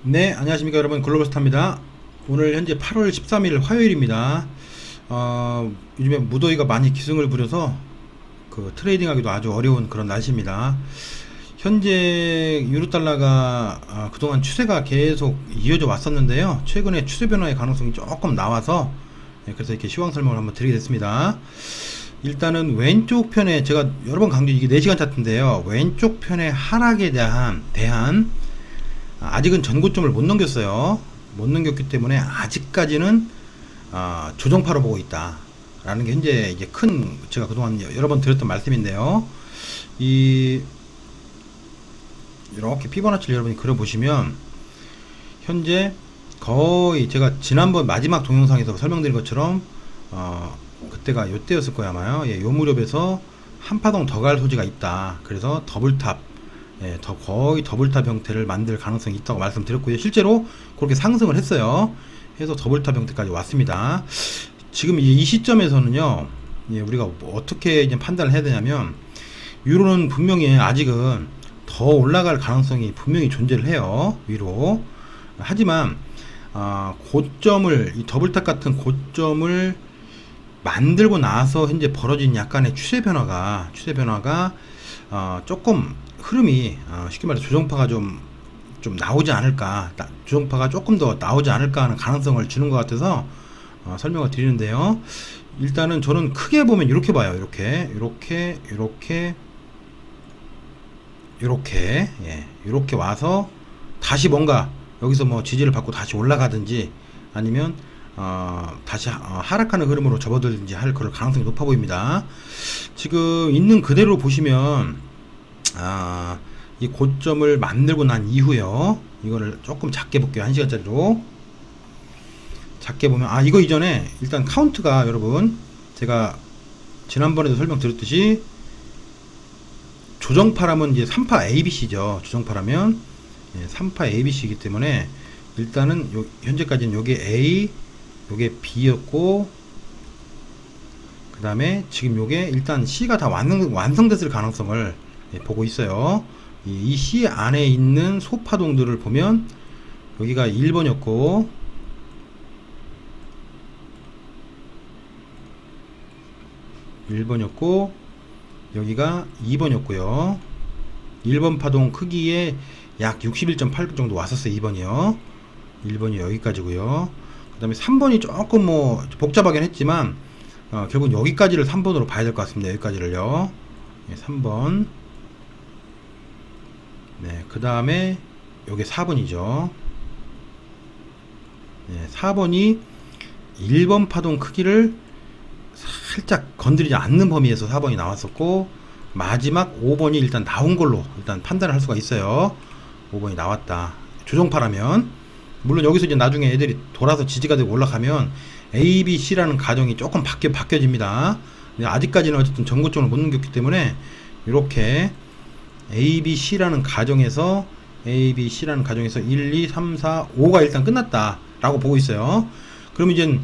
네, 안녕하십니까 여러분. 글로벌스타입니다. 오늘 현재 8월 13일 화요일입니다. 요즘에 무더위가 많이 기승을 부려서 트레이딩하기도 아주 어려운 그런 날씨입니다. 현재 유로달러가 그동안 추세가 계속 이어져 왔었는데요. 최근에 추세 변화의 가능성이 조금 나와서 그래서 이렇게 시황 설명을 한번 드리게 됐습니다. 일단은 왼쪽 편에 제가 여러 번 강조, 이게 4시간 차트인데요. 왼쪽 편의 하락에 대한 아직은 전고점을 못 넘겼어요. 못 넘겼기 때문에 아직까지는 조정파로 보고 있다 라는 게 현재 이제 제가 그동안 여러 번 드렸던 말씀인데요. 이렇게 피보나치를 여러분이 그려보시면 현재 거의 제가 지난번 마지막 동영상에서 설명드린 것처럼 그때가 요때였을 거야 아마요. 요 무렵에서 한 파동 더 갈 소지가 있다. 그래서 더블탑, 거의 더블탑 형태를 만들 가능성이 있다고 말씀드렸고요. 실제로 그렇게 상승을 했어요. 해서 더블탑 형태까지 왔습니다. 지금 이 시점에서는요, 우리가 어떻게 이제 판단을 해야 되냐면, 유로는 분명히 아직은 더 올라갈 가능성이 분명히 존재를 해요. 위로. 하지만 고점을, 이 더블탑 같은 고점을 만들고 나서 현재 벌어진 약간의 추세 변화가 조금 흐름이 쉽게 말해 조정파가 좀 나오지 않을까, 조정파가 조금 더 나오지 않을까 하는 가능성을 주는 것 같아서 설명을 드리는데요. 일단은 저는 크게 보면 이렇게 봐요. 이렇게 와서 다시 뭔가 여기서 뭐 지지를 받고 다시 올라가든지 아니면 다시 하락하는 흐름으로 접어들든지 할 그럴 가능성이 높아 보입니다. 지금 있는 그대로 보시면 이 고점을 만들고 난 이후에요, 이거를 조금 작게 볼게요. 1시간짜리로 작게 보면 이거 이전에 일단 카운트가, 여러분 제가 지난번에도 설명드렸듯이 조정파라면 이제 3파 ABC죠. 조정파라면 3파 ABC이기 때문에 일단은 현재까지는 요게 A, 요게 B였고, 그 다음에 지금 요게 일단 C가 다 완성됐을 가능성을 보고 있어요. 이 C 안에 있는 소파동들을 보면 여기가 1번이었고, 여기가 2번이었고요. 1번 파동 크기에 약 61.8 정도 왔었어요. 2번이요. 1번이 여기까지고요. 그 다음에 3번이 조금 뭐 복잡하긴 했지만 결국 여기까지를 3번으로 봐야 될 것 같습니다. 여기까지를요. 3번. 네, 그 다음에 요게 4번이죠. 4번이 1번 파동 크기를 살짝 건드리지 않는 범위에서 4번이 나왔었고, 마지막 5번이 일단 나온 걸로 일단 판단을 할 수가 있어요. 5번이 나왔다. 조정파라면. 물론 여기서 이제 나중에 애들이 돌아서 지지가 되고 올라가면 A, B, C라는 가정이 조금 바뀌어집니다. 근데 아직까지는 어쨌든 전고점을 못 넘겼기 때문에 이렇게 A, B, C라는 가정에서 1, 2, 3, 4, 5가 일단 끝났다 라고 보고 있어요. 그럼 이제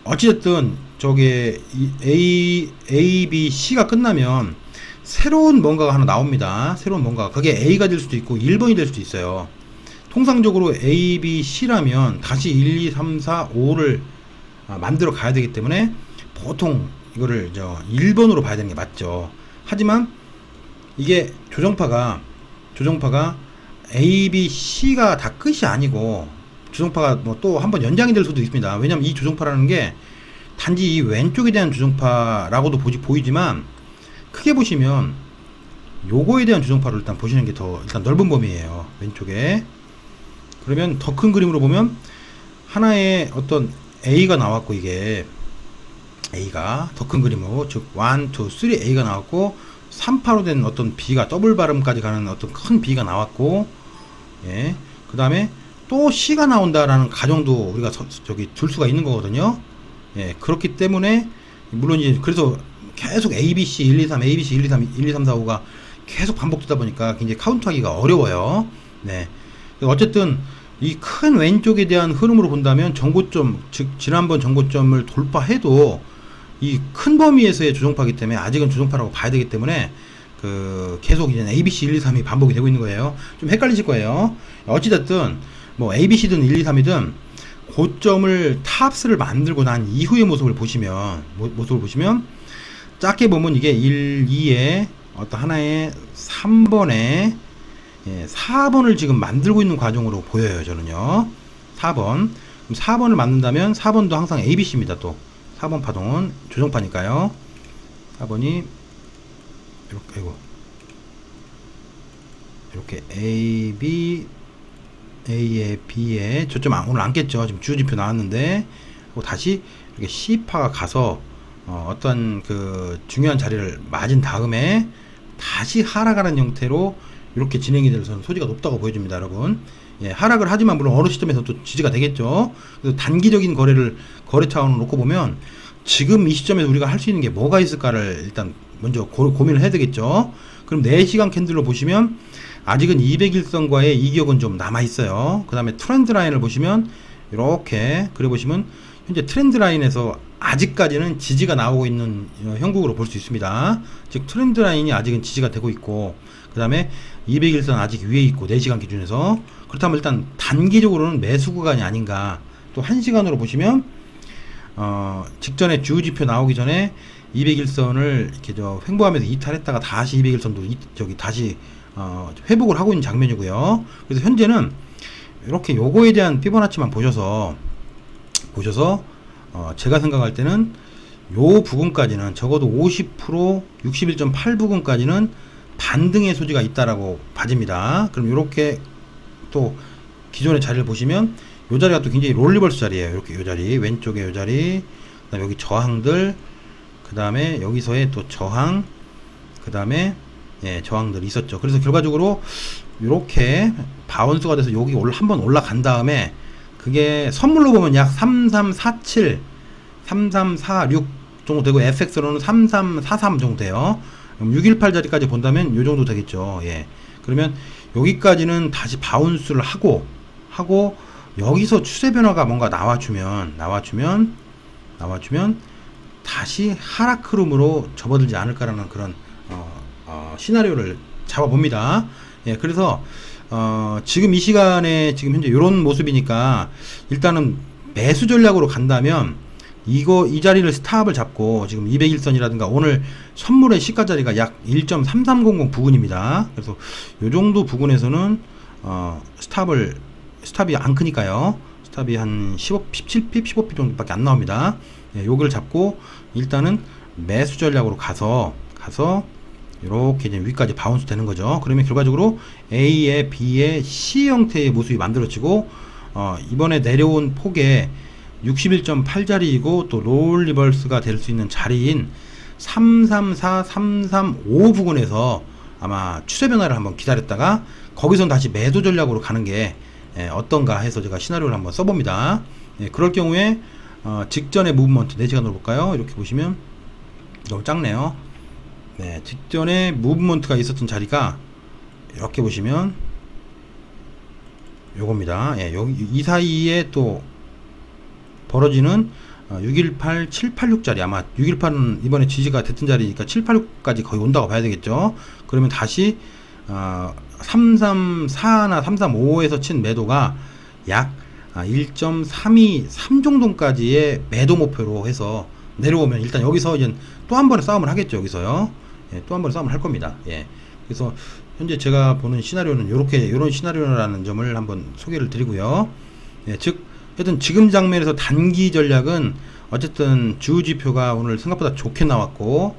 어찌됐든 저게 A, B, C가 끝나면 새로운 뭔가가 하나 나옵니다. 새로운 뭔가. 그게 A가 될 수도 있고 1번이 될 수도 있어요. 통상적으로 A, B, C라면 다시 1, 2, 3, 4, 5를 만들어 가야 되기 때문에 보통 이거를 1번으로 봐야 되는 게 맞죠. 하지만 이게 조정파가 A, B, C가 다 끝이 아니고 조정파가 뭐 또 한번 연장이 될 수도 있습니다. 왜냐면 이 조정파라는 게 단지 이 왼쪽에 대한 조정파라고도 보이지만, 크게 보시면 요거에 대한 조정파를 일단 보시는 게 더 일단 넓은 범위예요. 왼쪽에. 그러면 더 큰 그림으로 보면 하나의 어떤 A가 나왔고, 이게 A가 더 큰 그림으로, 즉 1, 2, 3 A가 나왔고, 3파로 된 어떤 B가 더블 발음까지 가는 어떤 큰 B가 나왔고, 그 다음에 또 C가 나온다라는 가정도 우리가 둘 수가 있는 거거든요. 그렇기 때문에 물론 이제 그래서 계속 ABC 1, 2, 3, ABC 1, 2, 3, 1, 2, 3, 4, 5가 계속 반복되다 보니까 굉장히 카운트하기가 어려워요. 어쨌든 이 큰 왼쪽에 대한 흐름으로 본다면 전고점, 즉 지난번 전고점을 돌파해도 이 큰 범위에서의 조정파이기 때문에 아직은 조정파라고 봐야 되기 때문에 계속 이제 ABC 1, 2, 3이 반복이 되고 있는 거예요. 좀 헷갈리실 거예요. 어찌됐든 뭐 ABC든 1, 2, 3이든 고점을 탑스를 만들고 난 이후의 모습을 보시면 작게 보면 이게 1, 2에 어떤 하나의 3번에 4번을 지금 만들고 있는 과정으로 보여요. 저는요. 4번. 그럼 4번을 만든다면 4번도 항상 ABC입니다. 또 4번 파동은 조정파니까요. 4번이 이렇게 A, B, A에 B에 저점 오늘 안 깼죠. 지금 주지표 나왔는데 다시 이렇게 C파가 가서 어떤 중요한 자리를 맞은 다음에 다시 하락하는 형태로 이렇게 진행이 돼서 소지가 높다고 보여집니다, 여러분. 예, 하락을 하지만 물론 어느 시점에서 또 지지가 되겠죠. 그래서 단기적인 거래 차원을 놓고 보면 지금 이 시점에서 우리가 할 수 있는 게 뭐가 있을까를 일단 먼저 고민을 해야 되겠죠. 그럼 4시간 캔들로 보시면 아직은 200일선과의 이격은 좀 남아 있어요. 그 다음에 트렌드 라인을 보시면 이렇게 그래 보시면 현재 트렌드 라인에서 아직까지는 지지가 나오고 있는 형국으로 볼 수 있습니다. 즉 트렌드 라인이 아직은 지지가 되고 있고 그 다음에 200일선 아직 위에 있고 4시간 기준에서 그렇다면 일단 단기적으로는 매수 구간이 아닌가. 또 1시간으로 보시면 직전에 주지표 나오기 전에 200일선을 이렇게 횡보하면서 이탈했다가 다시 200일선도 다시 회복을 하고 있는 장면이고요. 그래서 현재는 이렇게 요거에 대한 피보나치만 보셔서 제가 생각할 때는 요 부분까지는 적어도 50% 61.8 부분까지는 반등의 소지가 있다라고 봐집니다. 그럼 이렇게 또 기존의 자리를 보시면 요 자리가 또 굉장히 롤리벌스 자리예요. 이렇게 요 자리 왼쪽에 요 자리 그다음에 여기 저항들 그 다음에 여기서의 또 저항 그 다음에 저항들이 있었죠. 그래서 결과적으로 이렇게 바운스가 돼서 여기 한번 올라간 다음에 그게 선물로 보면 약 3347 3346 정도 되고 FX로는 3343 정도 돼요. 618 자리까지 본다면 요 정도 되겠죠. 예. 그러면 여기까지는 다시 바운스를 하고 여기서 추세 변화가 뭔가 나와주면 다시 하락 흐름으로 접어들지 않을까라는 그런 시나리오를 잡아봅니다. 예, 그래서 지금 이 시간에 지금 현재 이런 모습이니까 일단은 매수 전략으로 간다면 이 자리를 스탑을 잡고 지금 200일선이라든가 오늘 선물의 시가 자리가 약 1.3300 부근입니다. 그래서 요 정도 부근에서는 스탑이 안 크니까요. 스탑이 한 17핍, 15핍 정도밖에 안 나옵니다. 예, 요걸 잡고 일단은 매수 전략으로 가서 이렇게 이제 위까지 바운스 되는 거죠. 그러면 결과적으로 A에 B에 C 형태의 모습이 만들어지고 이번에 내려온 폭에 61.8자리이고 또 롤 리버스가 될 수 있는 자리인 334, 335 부근에서 아마 추세 변화를 한번 기다렸다가 거기선 다시 매도 전략으로 가는 게 어떤가 해서 제가 시나리오를 한번 써봅니다. 그럴 경우에 직전의 무브먼트 4시간으로 볼까요? 이렇게 보시면 너무 작네요. 네, 직전에 무브먼트가 있었던 자리가 이렇게 보시면 요겁니다. 예, 여기 이 사이에 또 벌어지는 618, 786짜리 아마 618은 이번에 지지가 됐던 자리니까 786까지 거의 온다고 봐야 되겠죠. 그러면 다시 334나 335에서 친 매도가 약 1.323 정도까지의 매도 목표로 해서 내려오면 일단 여기서 이제 또 한 번의 싸움을 하겠죠. 여기서요. 예, 또 한 번의 싸움을 할 겁니다. 예. 그래서 현재 제가 보는 시나리오는 이런 시나리오라는 점을 한번 소개를 드리고요. 예, 즉 하여튼 지금 장면에서 단기 전략은 어쨌든 주지표가 오늘 생각보다 좋게 나왔고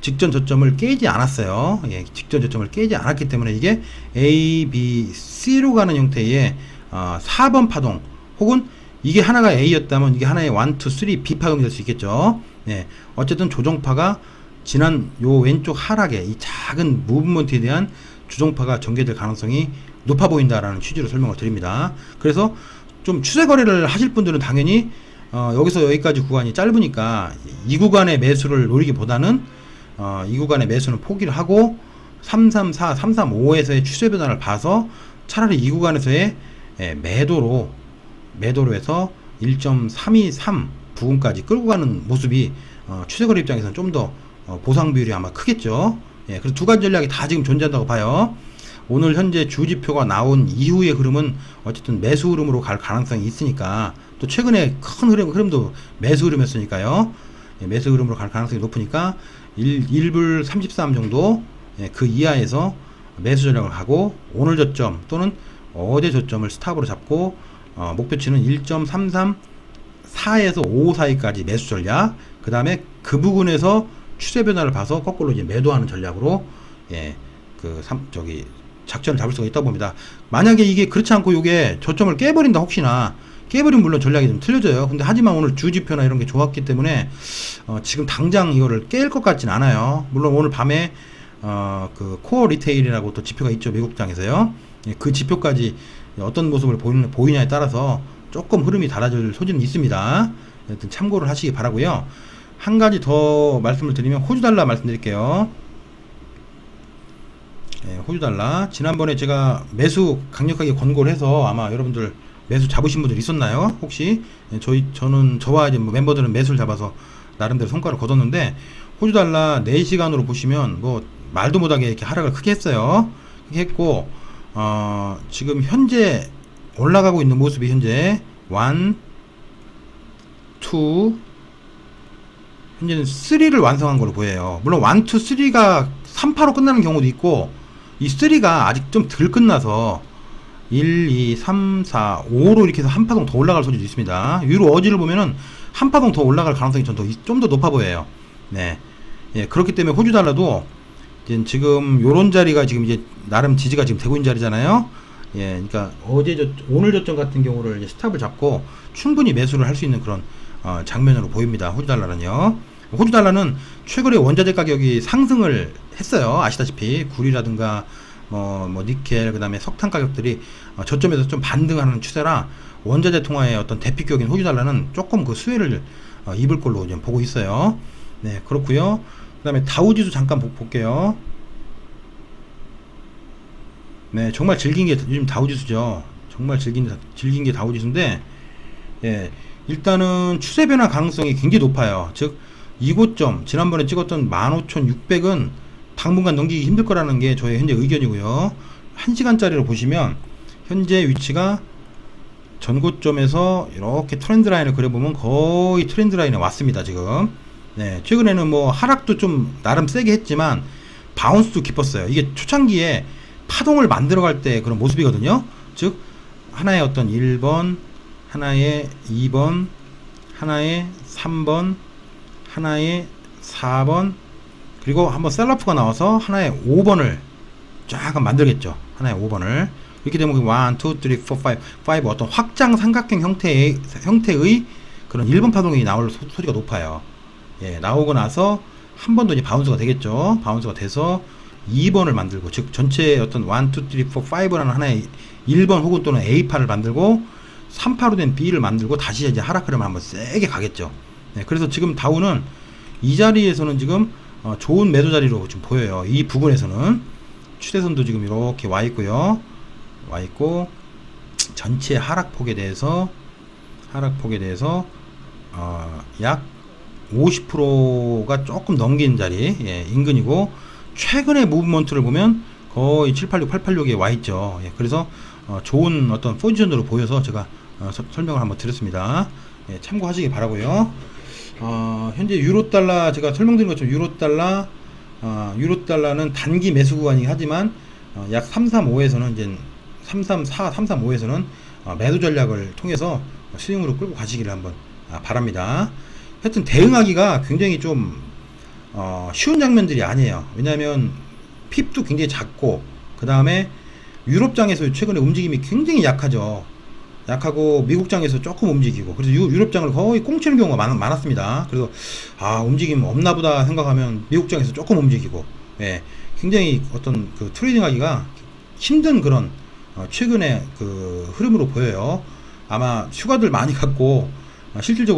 직전 저점을 깨지 않았어요. 예, 직전 저점을 깨지 않았기 때문에 이게 A, B, C로 가는 형태의 4번 파동 혹은 이게 하나가 A였다면 이게 하나의 1, 2, 3 B 파동이 될 수 있겠죠. 예, 어쨌든 조정파가 지난 요 왼쪽 하락에 이 작은 무브먼트에 대한 조정파가 전개될 가능성이 높아 보인다라는 취지로 설명을 드립니다. 그래서 좀 추세 거래를 하실 분들은 당연히 여기서 여기까지 구간이 짧으니까 이 구간의 매수를 노리기보다는 이 구간의 매수는 포기를 하고 334, 335에서의 추세 변화를 봐서 차라리 이 구간에서의 매도로 해서 1.323 부근까지 끌고 가는 모습이 추세 거래 입장에서는 좀 더 보상 비율이 아마 크겠죠. 예, 그래서 두 가지 전략이 다 지금 존재한다고 봐요. 오늘 현재 주지표가 나온 이후의 흐름은 어쨌든 매수 흐름으로 갈 가능성이 있으니까, 또 최근에 큰 흐름도 매수 흐름이었으니까요. 예, 매수 흐름으로 갈 가능성이 높으니까 1불 33 정도, 예, 그 이하에서 매수 전략을 하고, 오늘 저점 또는 어제 저점을 스탑으로 잡고, 목표치는 1.334에서 5 사이까지 매수 전략, 그 다음에 그 부분에서 추세 변화를 봐서 거꾸로 이제 매도하는 전략으로, 예, 작전을 잡을 수가 있다고 봅니다. 만약에 이게 그렇지 않고 이게 저점을 깨버린다, 혹시나 깨버리면 물론 전략이 좀 틀려져요. 근데 하지만 오늘 주지표나 이런 게 좋았기 때문에 지금 당장 이거를 깰 것 같진 않아요. 물론 오늘 밤에 그 코어 리테일이라고 또 지표가 있죠, 미국장에서요. 예, 그 지표까지 어떤 모습을 보이냐에 따라서 조금 흐름이 달라질 소지는 있습니다. 여튼 참고를 하시기 바라고요. 한 가지 더 말씀을 드리면 호주 달러 말씀드릴게요. 예, 호주 달러 지난번에 제가 매수 강력하게 권고를 해서 아마 여러분들 매수 잡으신 분들 있었나요? 혹시? 예, 저와 이제 뭐 멤버들은 매수를 잡아서 나름대로 성과를 거뒀는데, 호주 달러 4시간으로 보시면 뭐 말도 못하게 이렇게 하락을 크게 했어요. 크게 했고, 지금 현재 올라가고 있는 모습이 현재 1, 2, 현재는 3를 완성한 걸로 보여요. 물론 1, 2, 3가 3파로 끝나는 경우도 있고, 이 3가 아직 좀 덜 끝나서 1, 2, 3, 4, 5로 이렇게 해서 한 파동 더 올라갈 소지도 있습니다. 유로 어지를 보면은 한 파동 더 올라갈 가능성이 좀 더 높아 보여요. 네. 예, 그렇기 때문에 호주 달러도 지금 요런 자리가 지금 이제 나름 지지가 지금 되고 있는 자리잖아요. 예, 그러니까 오늘 저점 같은 경우를 이제 스탑을 잡고 충분히 매수를 할 수 있는 그런 장면으로 보입니다. 호주 달러는요. 호주 달러는 최근에 원자재 가격이 상승을 했어요. 아시다시피 구리라든가 뭐 니켈, 그다음에 석탄 가격들이 저점에서 좀 반등하는 추세라 원자재 통화의 어떤 대표격인 호주 달러는 조금 그 수혜를 입을 걸로 이제 보고 있어요. 네, 그렇고요. 그다음에 다우지수 잠깐 볼게요. 네, 정말 즐긴 게 요즘 다우지수죠. 정말 즐긴 게 다우지수인데, 예, 일단은 추세 변화 가능성이 굉장히 높아요. 즉 이고점 지난번에 찍었던 15,600은 당분간 넘기기 힘들 거라는 게 저의 현재 의견이고요. 1시간짜리로 보시면 현재 위치가 전고점에서 이렇게 트렌드 라인을 그려보면 거의 트렌드 라인에 왔습니다, 지금. 네, 최근에는 뭐 하락도 좀 나름 세게 했지만 바운스도 깊었어요. 이게 초창기에 파동을 만들어갈 때 그런 모습이거든요. 즉 하나의 어떤 1번, 하나의 2번, 하나의 3번, 하나의 4번, 그리고 한번 셀러프가 나와서 하나의 5번을 쫙 만들겠죠. 하나의 5번을. 이렇게 되면 1, 2, 3, 4, 5 어떤 확장 삼각형 형태의 그런 1번 파동이 나올 소리가 높아요. 예, 나오고 나서 한 번 더 이제 바운스가 되겠죠. 바운스가 돼서 2번을 만들고, 즉 전체 어떤 1, 2, 3, 4, 5라는 하나의 1번 혹은 또는 A파를 만들고 3파로 된 B를 만들고 다시 이제 하락 흐름을 한번 세게 가겠죠. 네, 그래서 지금 다우는 이 자리에서는 지금 좋은 매도 자리로 좀 보여요. 이 부분에서는 추세선도 지금 이렇게 와 있고요. 와 있고, 전체 하락폭에 대해서 약 50%가 조금 넘긴 자리, 예, 인근이고, 최근의 무브먼트를 보면 거의 786, 886에 와 있죠. 예, 그래서 좋은 어떤 포지션으로 보여서 제가 설명을 한번 드렸습니다. 예, 참고하시기 바라고요. 현재 유로달러 제가 설명드린 것처럼 유로달러는 단기 매수 구간이긴 하지만 약 335에서는 이제 334, 335에서는 매도 전략을 통해서 스윙으로 끌고 가시기를 한번 바랍니다. 하여튼 대응하기가 굉장히 좀 쉬운 장면들이 아니에요. 왜냐하면 핍도 굉장히 작고, 그 다음에 유럽장에서 최근에 움직임이 굉장히 약하고 미국장에서 조금 움직이고, 그래서 유럽장을 거의 꽁치는 경우가 많았습니다. 그래서 움직임 없나보다 생각하면 미국장에서 조금 움직이고, 예, 굉장히 어떤 그 트레이딩 하기가 힘든 그런 최근에 그 흐름으로 보여요. 아마 휴가들 많이 갖고 실제로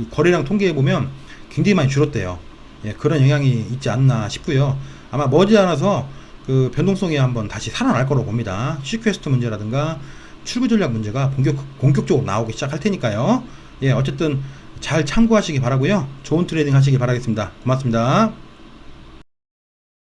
거래량 통계해 보면 굉장히 많이 줄었대요. 예, 그런 영향이 있지 않나 싶고요. 아마 머지않아서 그 변동성이 한번 다시 살아날 거로 봅니다. 시퀘스트 문제라든가 출구 전략 문제가 본격적으로 나오기 시작할 테니까요. 예, 어쨌든 잘 참고하시기 바라고요. 좋은 트레이딩 하시기 바라겠습니다. 고맙습니다.